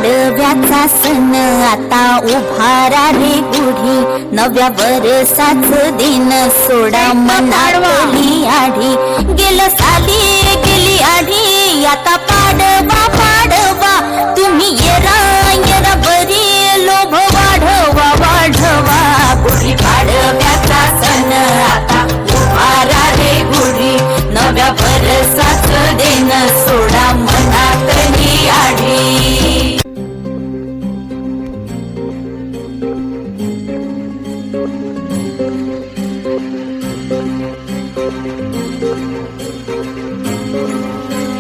पाडव्याचा सण आता उभारा रे गुढी, नव्या वर्षाच दिन सोडा मनातली आढी. गेलं साली गेली आढी, आता पाडवा पाडवा तुम्ही येरा येरा बरी लोभ वाढवा वाढवा. गुढी पाडव्याचा सण आता उभारा रे गुढी, नव्या वर्षाच दिन सोडा मनातली आढी.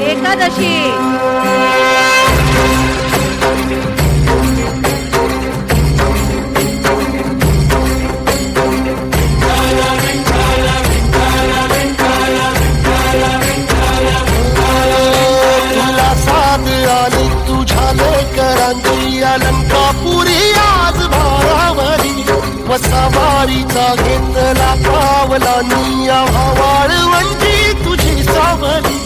एकादशी तुला साथ आली तुझ्या लेकरांची अलंकापुरी आज भारावरी. वसावारीचा घेतला पावला निया वाळवंटी तुझी सावली.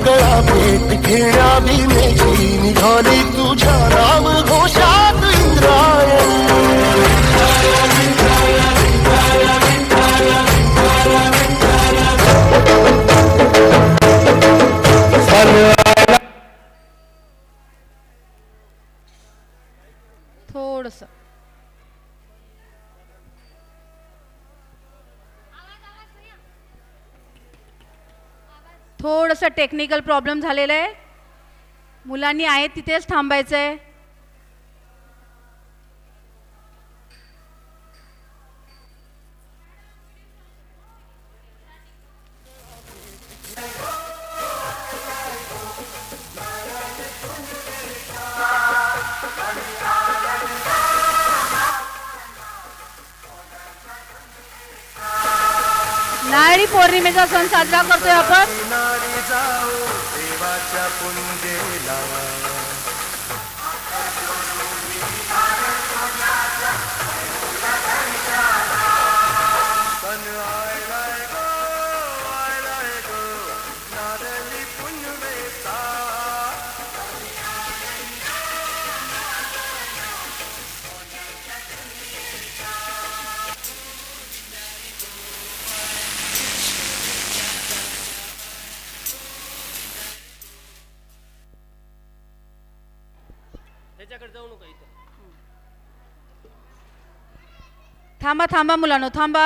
गळा भेट घेण्या भीमेची निघाली तुझ्या राम घोषात इंद्रायणी. थोडस टेक्निकल प्रॉब्लेम झालेला आहे. मुलांनी आहे तिथेच थांबायचंय. नारळी पौर्णिमेचा सण साजरा करतोय आपण. देवाच्या पुंजेला थांबा थांबा मुलांनो थांबा.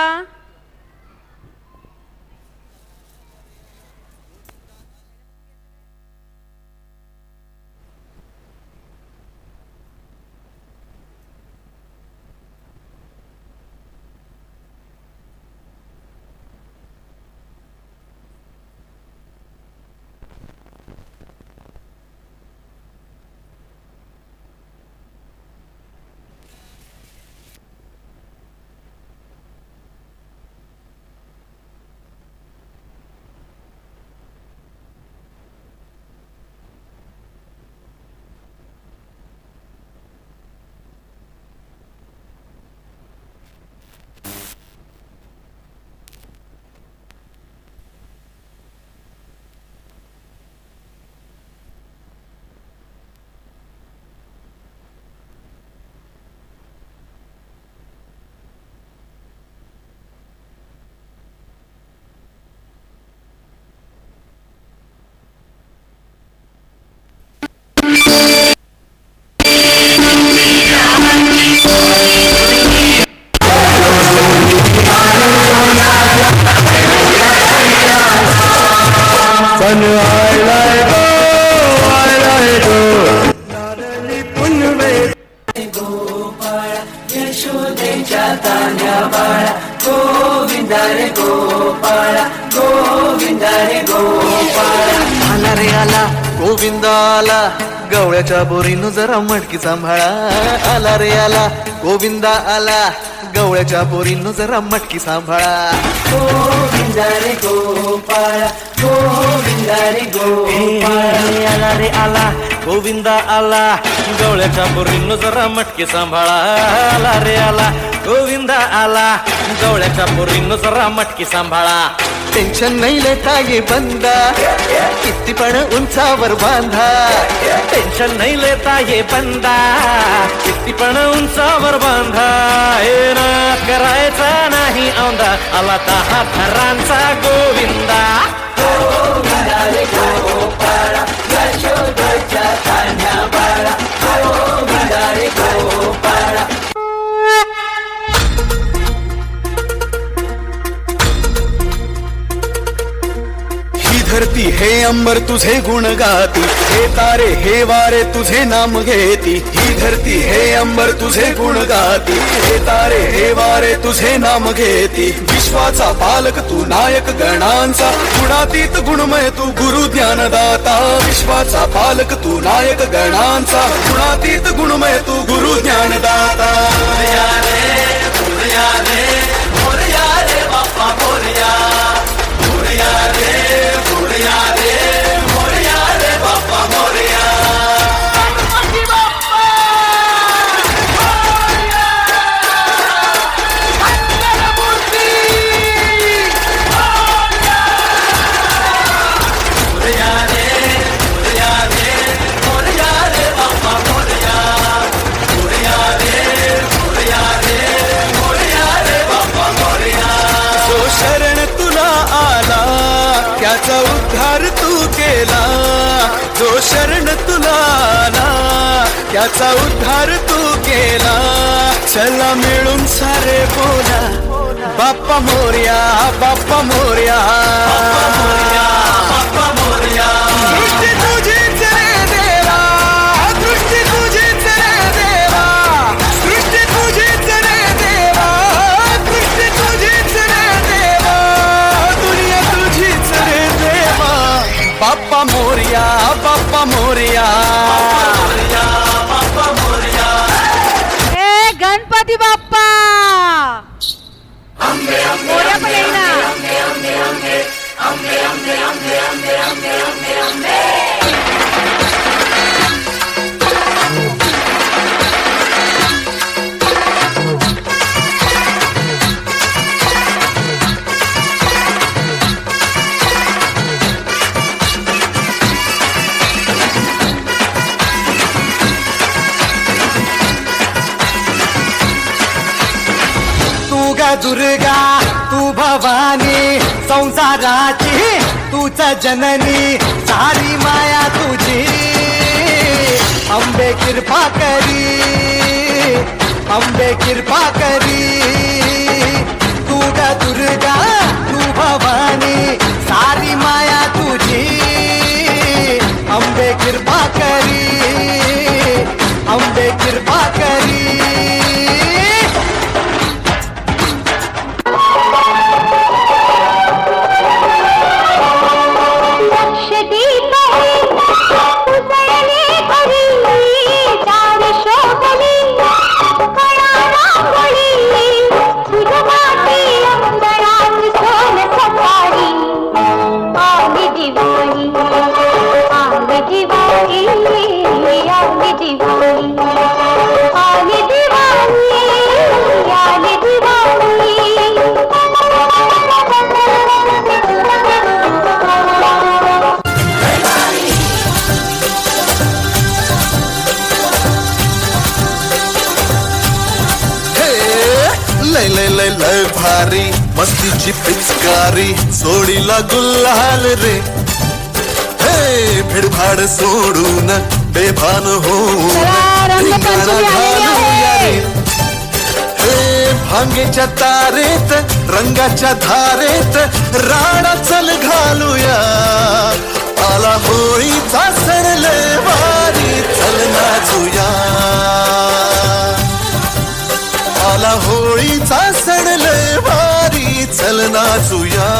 यशोदेच्या तान्या बाळा गोविंदा रे गोपाळा, गोविंदा रे गोपाळा. आला रे आला गोविंदा आला, गवळ्याच्या बोरीनं जरा मटकी सांभाळा. आला रे आला गोविंदा आला, गवळ्याच्या बोरीनं जरा मटकी सांभाळा. गोविंदा रे गोपाळा, गोविंदा रे गोपाळा. आला रे आला गोविंदा आला, गवळ्याच्या बोरीनं जरा मटकी सांभाळा. आला रे आला गोविंदा आला, गवळ्याच्या बोरीनं जरा मटकी सांभाळा. टेन्शन नाही लेता ये बंदा किती पण उंचावर बांधा टेन्शन नहीं लेता ये बंदा किती पण उंचावर बांधा हे ना करायचा नाही औंदा आला दहा थरांचा गोविंदा गोविंदा रे गोपाळा यशोदेच्या कान्या बाळा गोविंदा रे गोपाळा धरती हे अंबर तुझे गुण गाती हे तारे हे वारे तुझे नाम घेती ही धरती हे अंबर तुझे गुण गाती हे तारे हे वारे तुझे नाम घेती विश्वाचा पालक तू नायक गणांचा गुणातीत गुणमय तू गुरु ज्ञानदाता विश्वाचा पालक तू नायक गणांचा गुणातीत गुणमय तू गुरु ज्ञानदाता मोरया रे मोरया रे बाप्पा मोरया मोरया रे मोरया रे मोरया रे बाप्पा मोरया जो शरण तुला आला त्याचा उद्धार तू केला जो शरण तुला आला त्याचा उद्धार तू केला चला मिळून सारे बोला बाप्पा मोरया बाप्पा मोरया बाप्पा मोरया दृष्टी तुझीच रे देवा दृष्टी तुझीच रे देवा दृष्टी तुझीच रे देवा दृष्टी तुझीच रे देवा दुनिया तुझीच रे देवा बाप्पा मोरया बाप्पा मोरया बाप्पा मोरया ए गणपती बाप्पा मोरया पण येईना. तू ग दुर्गा तू भवानी संसाराची तूच जननी सारी माया तुझी अंबे कृपा करी अंबे कृपा करी तू ग दुर्गा तू भवानी सारी माया तुझी अंबे कृपा करी अंबे कृपा करी लय लय लय लय भारी मस्तीची पिचकारी सोडीला गुल्हाल रे हे भिडभाड सोडून बेभान होऊन धिंगाणा घालूया रे हे भांगेच्या तारेत रंगाच्या धारेत राणा चल घालूया आला होळीचा सण लय भारी चल नाचूया आला होळीचा सण लय भारी चल नाचूया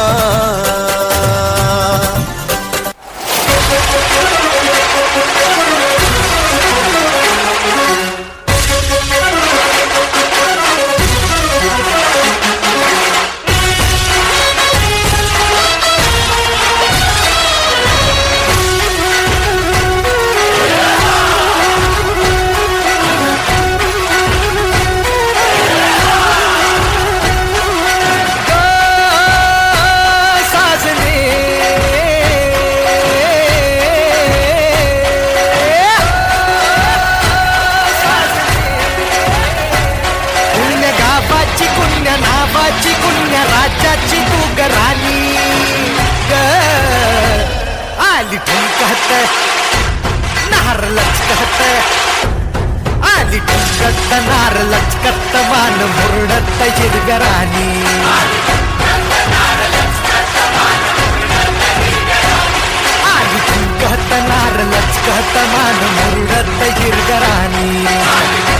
नार लचकत आली टंकत नार लचकत मान मुरडत जिरगराणी आली टंकत नार लचकत मान मुरडत जिरगराणी